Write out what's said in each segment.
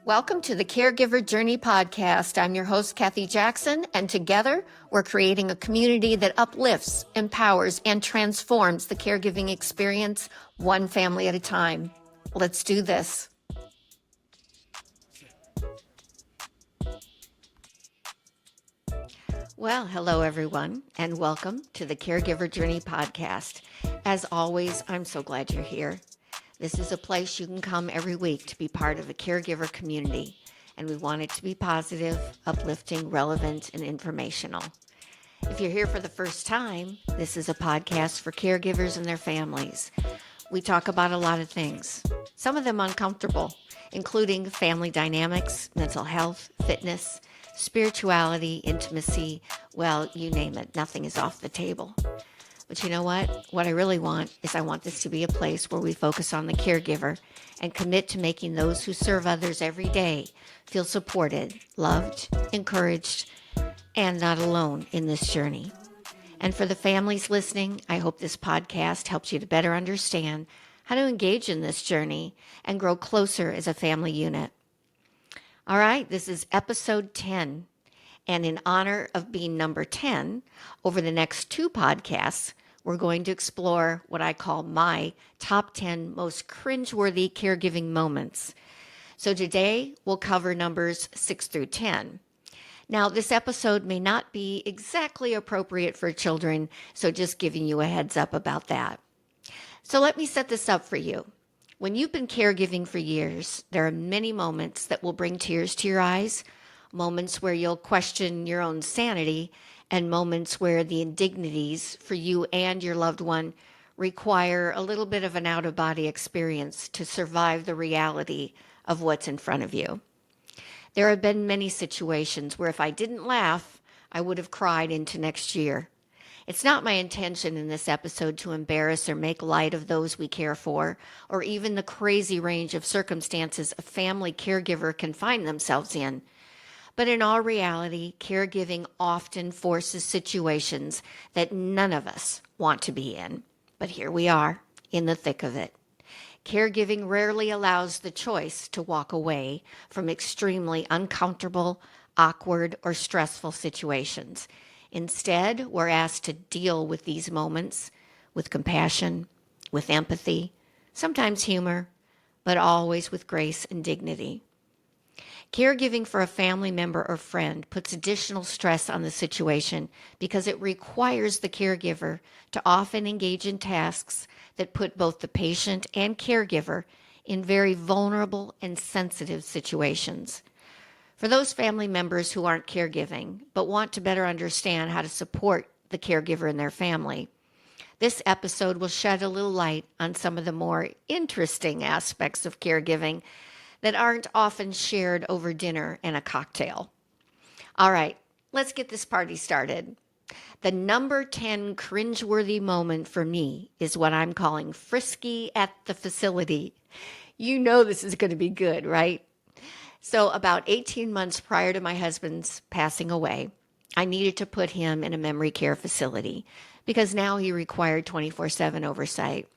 Welcome to the Caregiver Journey podcast. I'm your host, Kathy Jackson, and together we're creating a community that uplifts, empowers, and transforms the caregiving experience one family at a time. Let's do this. Well, hello everyone, and welcome to the Caregiver Journey podcast. As always, I'm so glad you're here. This is a place you can come every week to be part of a caregiver community, and we want it to be positive, uplifting, relevant, and informational. If you're here for the first time, this is a podcast for caregivers and their families. We talk about a lot of things, some of them uncomfortable, including family dynamics, mental health, fitness, spirituality, intimacy, well, you name it, nothing is off the table. But you know what? What I really want is I want this to be a place where we focus on the caregiver and commit to making those who serve others every day feel supported, loved, encouraged, and not alone in this journey. And for the families listening, I hope this podcast helps you to better understand how to engage in this journey and grow closer as a family unit. All right, this is episode 10. And in honor of being number 10, over the next two podcasts, we're going to explore what I call my top 10 most cringeworthy caregiving moments. So today we'll cover numbers 6 through 10. Now, this episode may not be exactly appropriate for children, so just giving you a heads up about that. So let me set this up for you. When you've been caregiving for years, there are many moments that will bring tears to your eyes, moments where you'll question your own sanity, and moments where the indignities for you and your loved one require a little bit of an out-of-body experience to survive the reality of what's in front of you. There have been many situations where if I didn't laugh, I would have cried into next year. It's not my intention in this episode to embarrass or make light of those we care for, or even the crazy range of circumstances a family caregiver can find themselves in. But in all reality, caregiving often forces situations that none of us want to be in. But here we are, in the thick of it. Caregiving rarely allows the choice to walk away from extremely uncomfortable, awkward, or stressful situations. Instead, we're asked to deal with these moments with compassion, with empathy, sometimes humor, but always with grace and dignity. Caregiving for a family member or friend puts additional stress on the situation because it requires the caregiver to often engage in tasks that put both the patient and caregiver in very vulnerable and sensitive situations. For those family members who aren't caregiving but want to better understand how to support the caregiver and their family, this episode will shed a little light on some of the more interesting aspects of caregiving that aren't often shared over dinner and a cocktail. All right, let's get this party started. The number 10 cringeworthy moment for me is what I'm calling frisky at the facility. You know this is going to be good, right? So about 18 months prior to my husband's passing away, I needed to put him in a memory care facility because now he required 24/7 oversight.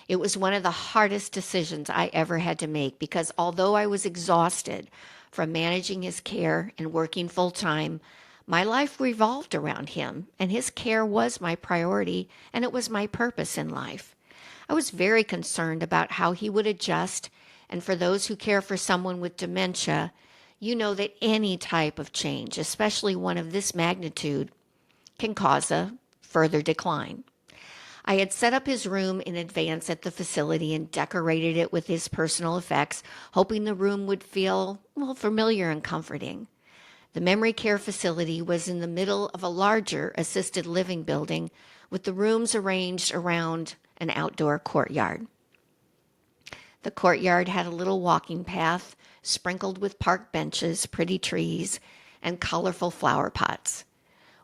It was one of the hardest decisions I ever had to make because although I was exhausted from managing his care and working full-time, my life revolved around him, and his care was my priority, and it was my purpose in life. I was very concerned about how he would adjust, and for those who care for someone with dementia, you know that any type of change, especially one of this magnitude, can cause a further decline. I had set up his room in advance at the facility and decorated it with his personal effects, hoping the room would feel, familiar and comforting. The memory care facility was in the middle of a larger assisted living building with the rooms arranged around an outdoor courtyard. The courtyard had a little walking path sprinkled with park benches, pretty trees, and colorful flower pots.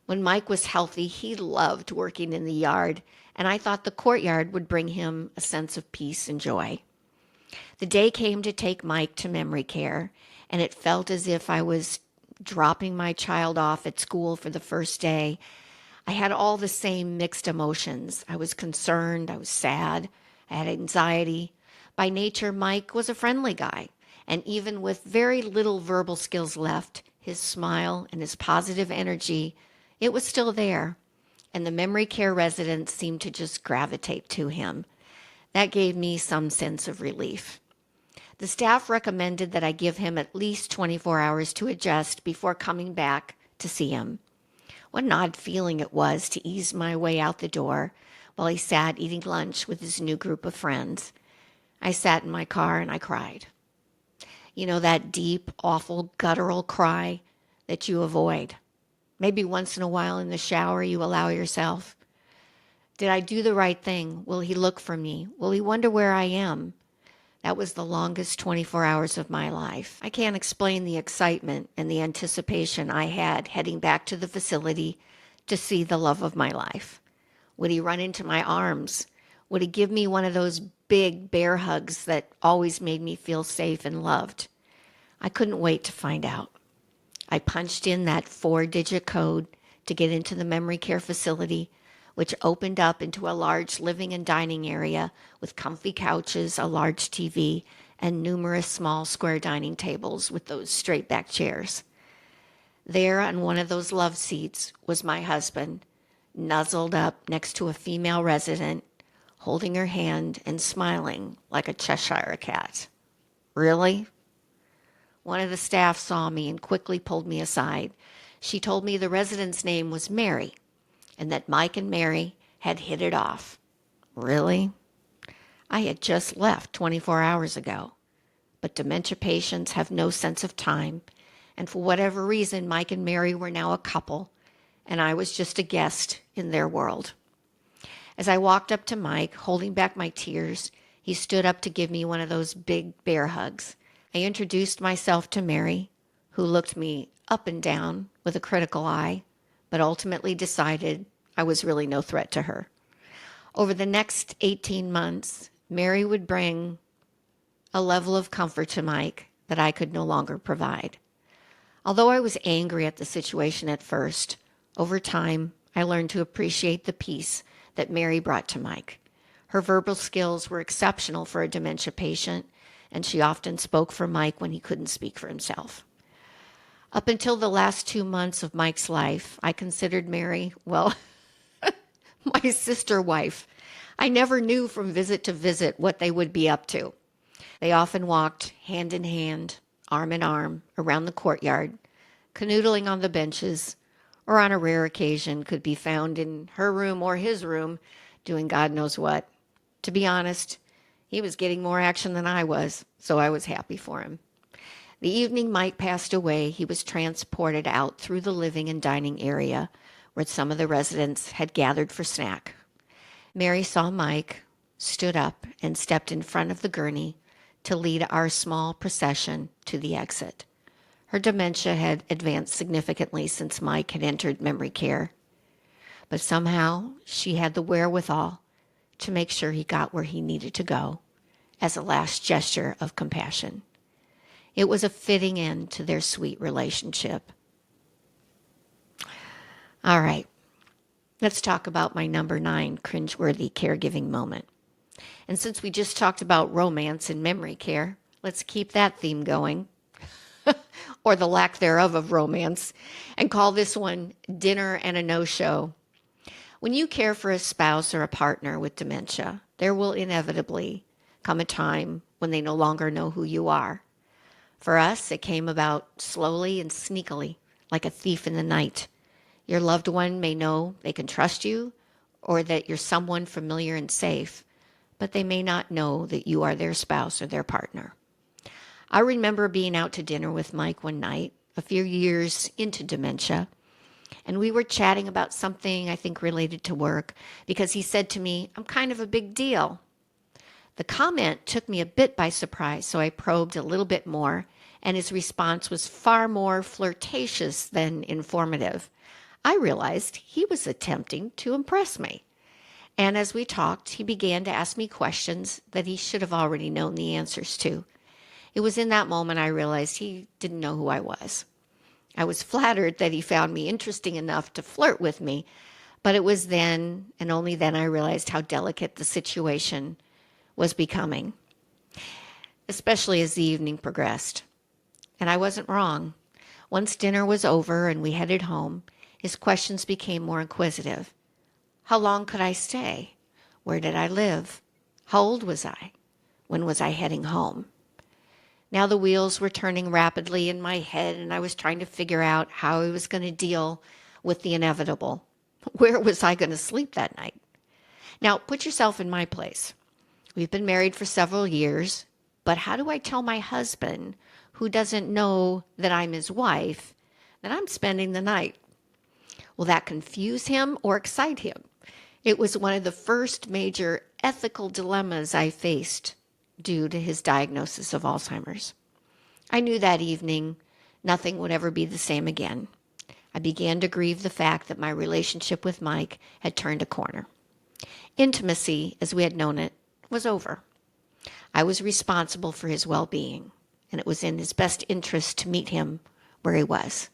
When Mike was healthy, he loved working in the yard, and I thought the courtyard would bring him a sense of peace and joy. The day came to take Mike to memory care, and it felt as if I was dropping my child off at school for the first day. I had all the same mixed emotions. I was concerned, I was sad, I had anxiety. By nature, Mike was a friendly guy, And even with very little verbal skills left, his smile and his positive energy, it was still there. And the memory care residents seemed to just gravitate to him. That gave me some sense of relief. The staff recommended that I give him at least 24 hours to adjust before coming back to see him. What an odd feeling it was to ease my way out the door while he sat eating lunch with his new group of friends. I sat in my car and I cried. You know, that deep, awful, guttural cry that you avoid. Maybe once in a while in the shower you allow yourself. Did I do the right thing? Will he look for me? Will he wonder where I am? That was the longest 24 hours of my life. I can't explain the excitement and the anticipation I had heading back to the facility to see the love of my life. Would he run into my arms? Would he give me one of those big bear hugs that always made me feel safe and loved? I couldn't wait to find out. I punched in that 4-digit code to get into the memory care facility, which opened up into a large living and dining area with comfy couches, a large TV, and numerous small square dining tables with those straight back chairs. There on one of those love seats was my husband, nuzzled up next to a female resident, holding her hand and smiling like a Cheshire cat. Really? One of the staff saw me and quickly pulled me aside. She told me the resident's name was Mary, and that Mike and Mary had hit it off. Really? I had just left 24 hours ago. But dementia patients have no sense of time, and for whatever reason, Mike and Mary were now a couple, and I was just a guest in their world. As I walked up to Mike, holding back my tears, he stood up to give me one of those big bear hugs. I introduced myself to Mary, who looked me up and down with a critical eye, but ultimately decided I was really no threat to her. Over the next 18 months, Mary would bring a level of comfort to Mike that I could no longer provide. Although I was angry at the situation at first, over time, I learned to appreciate the peace that Mary brought to Mike. Her verbal skills were exceptional for a dementia patient, and she often spoke for Mike when he couldn't speak for himself. Up until the last 2 months of Mike's life, I considered Mary, well, my sister wife. I never knew from visit to visit what they would be up to. They often walked hand in hand, arm in arm, around the courtyard, canoodling on the benches, or on a rare occasion could be found in her room or his room doing God knows what. To be honest, he was getting more action than I was, so I was happy for him. The evening Mike passed away, he was transported out through the living and dining area where some of the residents had gathered for snack. Mary saw Mike, stood up, and stepped in front of the gurney to lead our small procession to the exit. Her dementia had advanced significantly since Mike had entered memory care, but somehow she had the wherewithal to make sure he got where he needed to go as a last gesture of compassion. It was a fitting end to their sweet relationship. All right, let's talk about my number 9 cringeworthy caregiving moment. And since we just talked about romance and memory care, let's keep that theme going, or the lack thereof of romance, and call this one Dinner and a No-Show. When you care for a spouse or a partner with dementia, there will inevitably come a time when they no longer know who you are. For us, it came about slowly and sneakily, like a thief in the night. Your loved one may know they can trust you or that you're someone familiar and safe, but they may not know that you are their spouse or their partner. I remember being out to dinner with Mike one night, a few years into dementia, and we were chatting about something I think related to work because he said to me, "I'm kind of a big deal." The comment took me a bit by surprise, so I probed a little bit more, and his response was far more flirtatious than informative. I realized he was attempting to impress me. And as we talked, he began to ask me questions that he should have already known the answers to. It was in that moment I realized he didn't know who I was. I was flattered that he found me interesting enough to flirt with me, but it was then and only then I realized how delicate the situation was becoming. especially as the evening progressed. And I wasn't wrong. Once dinner was over and we headed home, his questions became more inquisitive. How long could I stay? Where did I live? How old was I? When was I heading home? Now the wheels were turning rapidly in my head, and I was trying to figure out how I was going to deal with the inevitable. Where was I going to sleep that night? Now, put yourself in my place. We've been married for several years, but how do I tell my husband, who doesn't know that I'm his wife, that I'm spending the night? Will that confuse him or excite him? It was one of the first major ethical dilemmas I faced due to his diagnosis of Alzheimer's. I knew that evening nothing would ever be the same again. I began to grieve the fact that my relationship with Mike had turned a corner. Intimacy, as we had known it, was over. I was responsible for his well-being, and it was in his best interest to meet him where he was.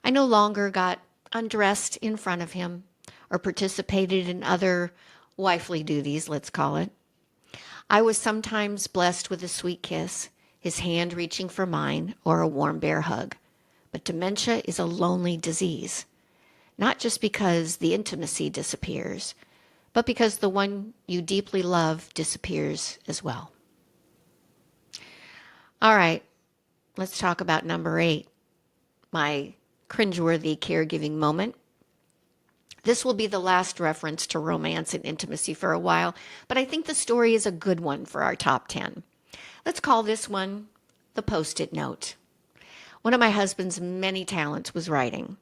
I no longer got undressed in front of him or participated in other wifely duties, let's call it. I was sometimes blessed with a sweet kiss, his hand reaching for mine, or a warm bear hug. But dementia is a lonely disease, not just because the intimacy disappears, but because the one you deeply love disappears as well. All right, let's talk about number 8, my cringeworthy caregiving moment. This will be the last reference to romance and intimacy for a while, but I think the story is a good one for our top 10. Let's call this one the Post-it Note. One of my husband's many talents was writing.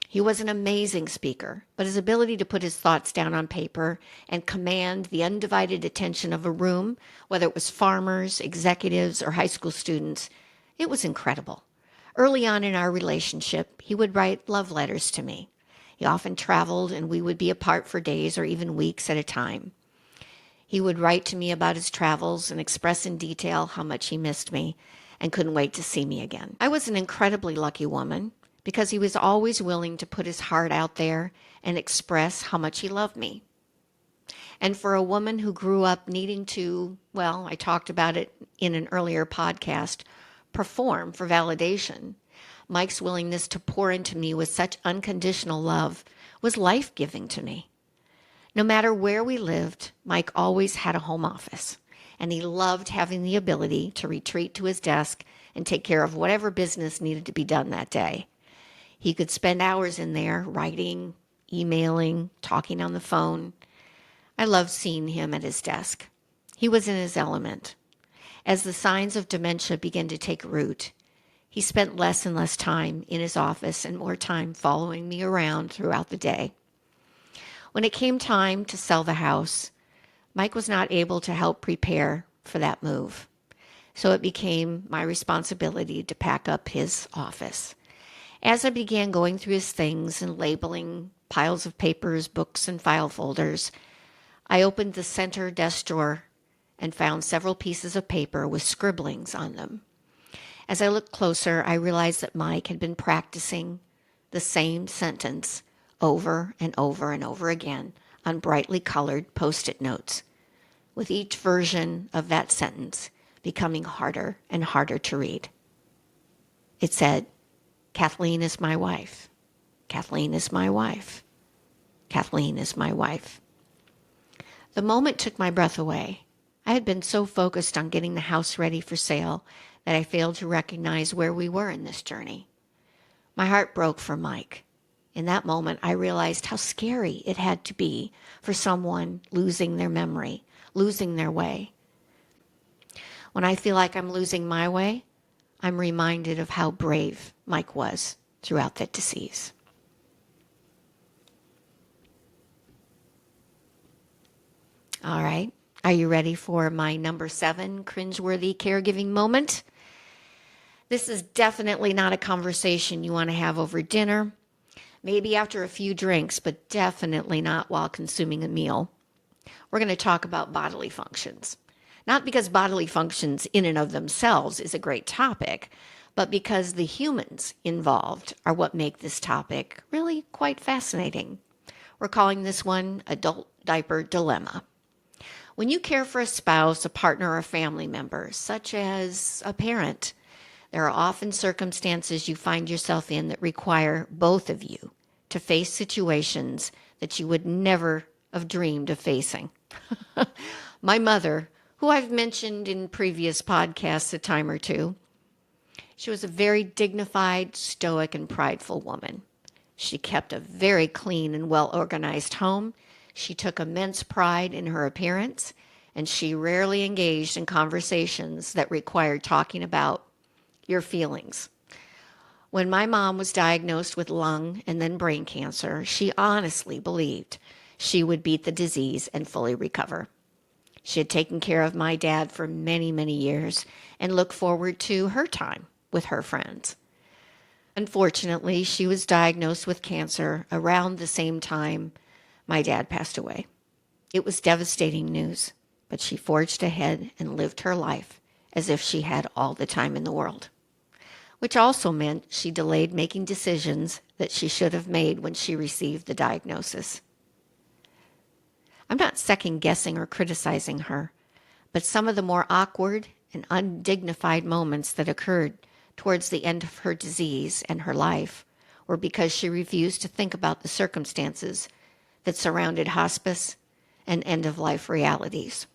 He was an amazing speaker, but his ability to put his thoughts down on paper and command the undivided attention of a room, whether it was farmers, executives, or high school students, it was incredible. Early on in our relationship, he would write love letters to me. He often traveled, and we would be apart for days or even weeks at a time. He would write to me about his travels and express in detail how much he missed me and couldn't wait to see me again. I was an incredibly lucky woman because he was always willing to put his heart out there and express how much he loved me. And for a woman who grew up needing to, well, I talked about it in an earlier podcast, perform for validation, Mike's willingness to pour into me with such unconditional love was life-giving to me. No matter where we lived, Mike always had a home office, and he loved having the ability to retreat to his desk and take care of whatever business needed to be done that day. He could spend hours in there writing, emailing, talking on the phone. I loved seeing him at his desk. He was in his element. As the signs of dementia began to take root, he spent less and less time in his office and more time following me around throughout the day. When it came time to sell the house, Mike was not able to help prepare for that move. So it became my responsibility to pack up his office. As I began going through his things and labeling piles of papers, books, and file folders, I opened the center desk drawer and found several pieces of paper with scribblings on them. As I looked closer, I realized that Mike had been practicing the same sentence over and over and over again on brightly colored Post-it notes, with each version of that sentence becoming harder and harder to read. It said, "Kathleen is my wife. Kathleen is my wife. Kathleen is my wife." The moment took my breath away. I had been so focused on getting the house ready for sale that I failed to recognize where we were in this journey. My heart broke for Mike. In that moment, I realized how scary it had to be for someone losing their memory, losing their way. When I feel like I'm losing my way, I'm reminded of how brave Mike was throughout that disease. All right. Are you ready for my number 7 cringeworthy caregiving moment? This is definitely not a conversation you want to have over dinner, maybe after a few drinks, but definitely not while consuming a meal. We're going to talk about bodily functions. Not because bodily functions in and of themselves is a great topic, but because the humans involved are what make this topic really quite fascinating. We're calling this one Adult Diaper Dilemma. When you care for a spouse, a partner, or a family member, such as a parent, there are often circumstances you find yourself in that require both of you to face situations that you would never have dreamed of facing. My mother, who I've mentioned in previous podcasts a time or two, she was a very dignified, stoic, and prideful woman. She kept a very clean and well-organized home. She took immense pride in her appearance, and she rarely engaged in conversations that required talking about your feelings. When my mom was diagnosed with lung and then brain cancer, she honestly believed she would beat the disease and fully recover. She had taken care of my dad for many, many years and looked forward to her time with her friends. Unfortunately, she was diagnosed with cancer around the same time my dad passed away. It was devastating news, but she forged ahead and lived her life as if she had all the time in the world, which also meant she delayed making decisions that she should have made when she received the diagnosis. I'm not second-guessing or criticizing her, but some of the more awkward and undignified moments that occurred towards the end of her disease and her life were because she refused to think about the circumstances that surrounded hospice and end-of-life realities.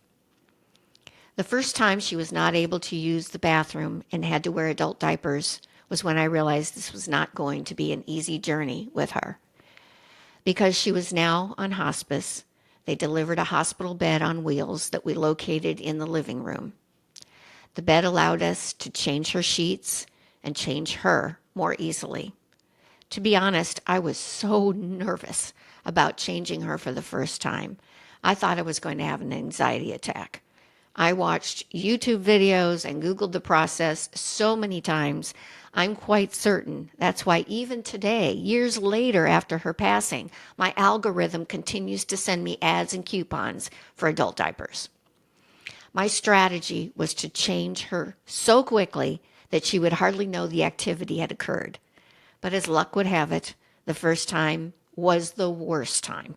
The first time she was not able to use the bathroom and had to wear adult diapers was when I realized this was not going to be an easy journey with her. Because she was now on hospice, they delivered a hospital bed on wheels that we located in the living room. The bed allowed us to change her sheets and change her more easily. To be honest, I was so nervous about changing her for the first time. I thought I was going to have an anxiety attack. I watched YouTube videos and Googled the process so many times. I'm quite certain that's why even today, years later after her passing, my algorithm continues to send me ads and coupons for adult diapers. My strategy was to change her so quickly that she would hardly know the activity had occurred. But as luck would have it, the first time was the worst time.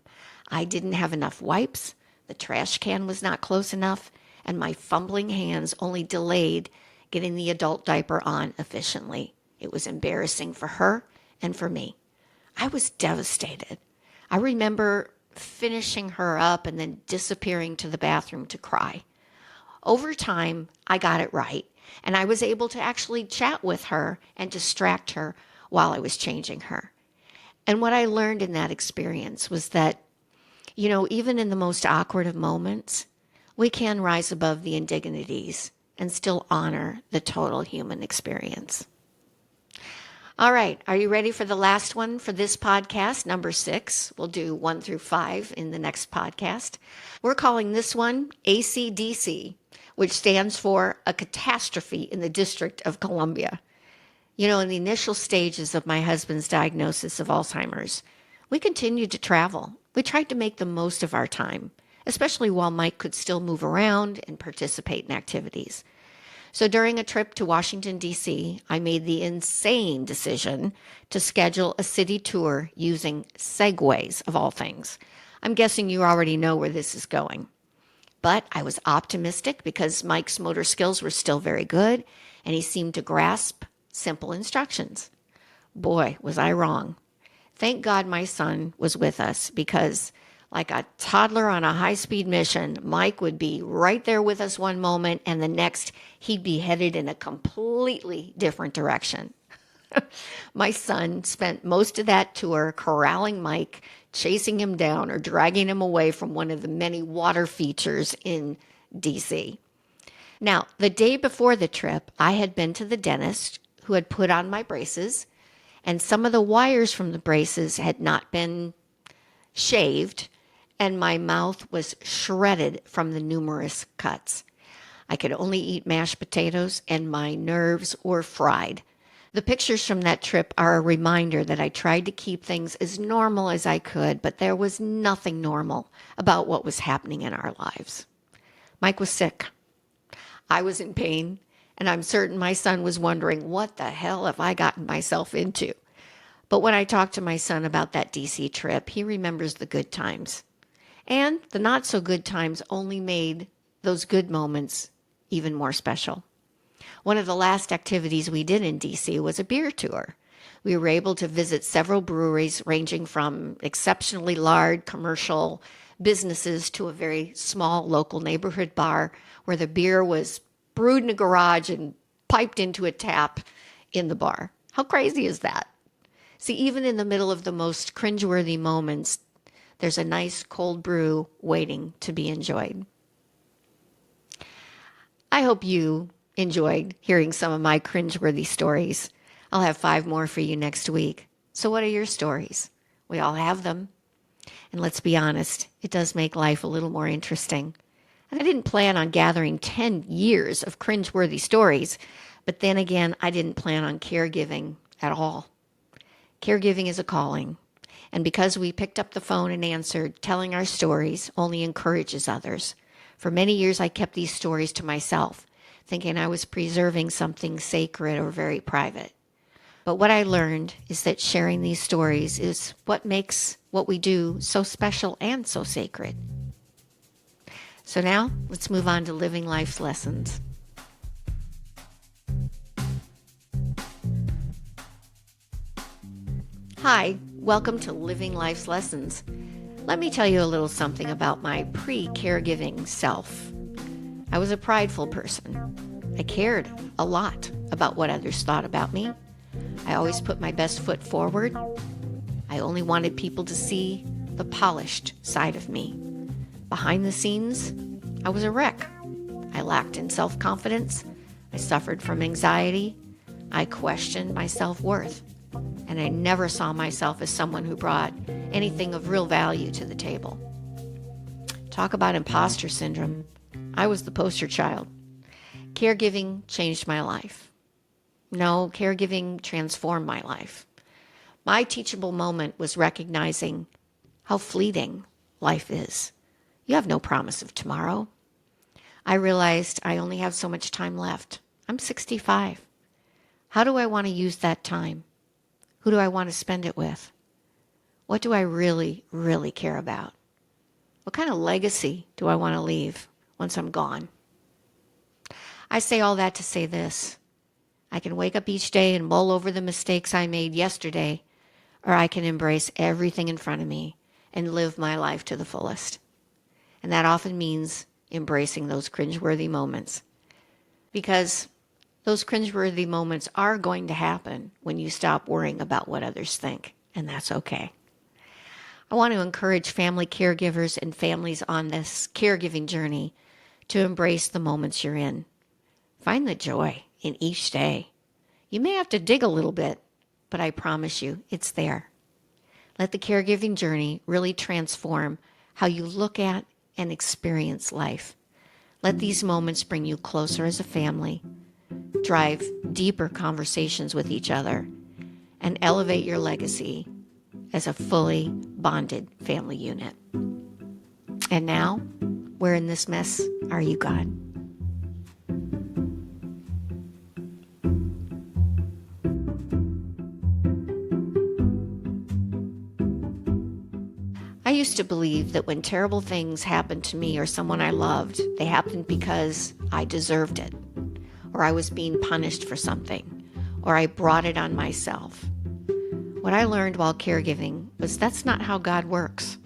I didn't have enough wipes, the trash can was not close enough, and my fumbling hands only delayed getting the adult diaper on efficiently. It was embarrassing for her and for me. I was devastated. I remember finishing her up and then disappearing to the bathroom to cry. Over time, I got it right, and I was able to actually chat with her and distract her while I was changing her. And what I learned in that experience was that, even in the most awkward of moments, we can rise above the indignities and still honor the total human experience. All right, are you ready for the last one for this podcast, number 6? We'll do 1 through 5 in the next podcast. We're calling this one ACDC, which stands for A Catastrophe in the District of Columbia. In the initial stages of my husband's diagnosis of Alzheimer's, we continued to travel. We tried to make the most of our time, especially while Mike could still move around and participate in activities. So during a trip to Washington, D.C., I made the insane decision to schedule a city tour using Segways, of all things. I'm guessing you already know where this is going. But I was optimistic because Mike's motor skills were still very good, and he seemed to grasp simple instructions. Boy, was I wrong. Thank God my son was with us because, like a toddler on a high-speed mission, Mike would be right there with us one moment, and the next he'd be headed in a completely different direction. My son spent most of that tour corralling Mike, chasing him down, or dragging him away from one of the many water features in D.C. Now, the day before the trip, I had been to the dentist who had put on my braces, and some of the wires from the braces had not been shaved, and my mouth was shredded from the numerous cuts. I could only eat mashed potatoes, and my nerves were fried. The pictures from that trip are a reminder that I tried to keep things as normal as I could, but there was nothing normal about what was happening in our lives. Mike was sick. I was in pain, and I'm certain my son was wondering, what the hell have I gotten myself into? But when I talked to my son about that DC trip, he remembers the good times. And the not so good times only made those good moments even more special. One of the last activities we did in DC was a beer tour. We were able to visit several breweries ranging from exceptionally large commercial businesses to a very small local neighborhood bar where the beer was brewed in a garage and piped into a tap in the bar. How crazy is that? See, even in the middle of the most cringeworthy moments, there's a nice cold brew waiting to be enjoyed. I hope you enjoyed hearing some of my cringeworthy stories. I'll have 5 more for you next week. So what are your stories? We all have them. And let's be honest, it does make life a little more interesting. And I didn't plan on gathering 10 years of cringeworthy stories, but then again, I didn't plan on caregiving at all. Caregiving is a calling. And because we picked up the phone and answered, telling our stories only encourages others. For many years, I kept these stories to myself, thinking I was preserving something sacred or very private. But what I learned is that sharing these stories is what makes what we do so special and so sacred. So now, let's move on to living life's lessons. Hi, welcome to Living Life's Lessons. Let me tell you a little something about my pre-caregiving self. I was a prideful person. I cared a lot about what others thought about me. I always put my best foot forward. I only wanted people to see the polished side of me. Behind the scenes, I was a wreck. I lacked in self-confidence. I suffered from anxiety. I questioned my self-worth. And I never saw myself as someone who brought anything of real value to the table. Talk about imposter syndrome. I was the poster child. Caregiving changed my life. No, caregiving transformed my life. My teachable moment was recognizing how fleeting life is. You have no promise of tomorrow. I realized I only have so much time left. I'm 65. How do I want to use that time? Who do I want to spend it with? What do I really, really care about? What kind of legacy do I want to leave once I'm gone? I say all that to say this. I can wake up each day and mull over the mistakes I made yesterday, or I can embrace everything in front of me and live my life to the fullest. And that often means embracing those cringeworthy moments. Because those cringeworthy moments are going to happen when you stop worrying about what others think, and that's okay. I want to encourage family caregivers and families on this caregiving journey to embrace the moments you're in. Find the joy in each day. You may have to dig a little bit, but I promise you, it's there. Let the caregiving journey really transform how you look at and experience life. Let these moments bring you closer as a family, drive deeper conversations with each other, and elevate your legacy as a fully bonded family unit. And now, where in this mess are you, God? I used to believe that when terrible things happened to me or someone I loved, they happened because I deserved it, or I was being punished for something, or I brought it on myself. What I learned while caregiving was that's not how God works.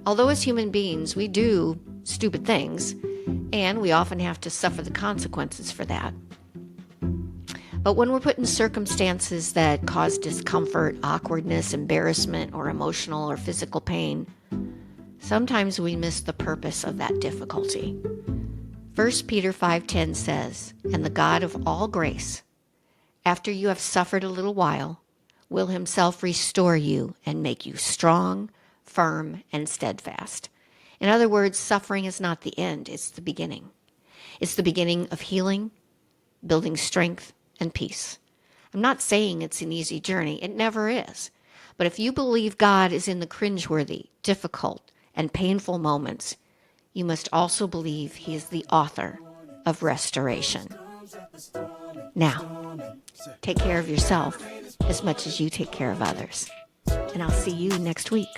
Although as human beings, we do stupid things, and we often have to suffer the consequences for that. But when we're put in circumstances that cause discomfort, awkwardness, embarrassment, or emotional or physical pain, sometimes we miss the purpose of that difficulty. 1 Peter 5:10 says, "And the God of all grace, after you have suffered a little while, will himself restore you and make you strong, firm, and steadfast." In other words, suffering is not the end, it's the beginning. It's the beginning of healing, building strength, and peace. I'm not saying it's an easy journey. It never is. But if you believe God is in the cringeworthy, difficult, and painful moments, you must also believe he is the author of restoration. Now, take care of yourself as much as you take care of others. And I'll see you next week.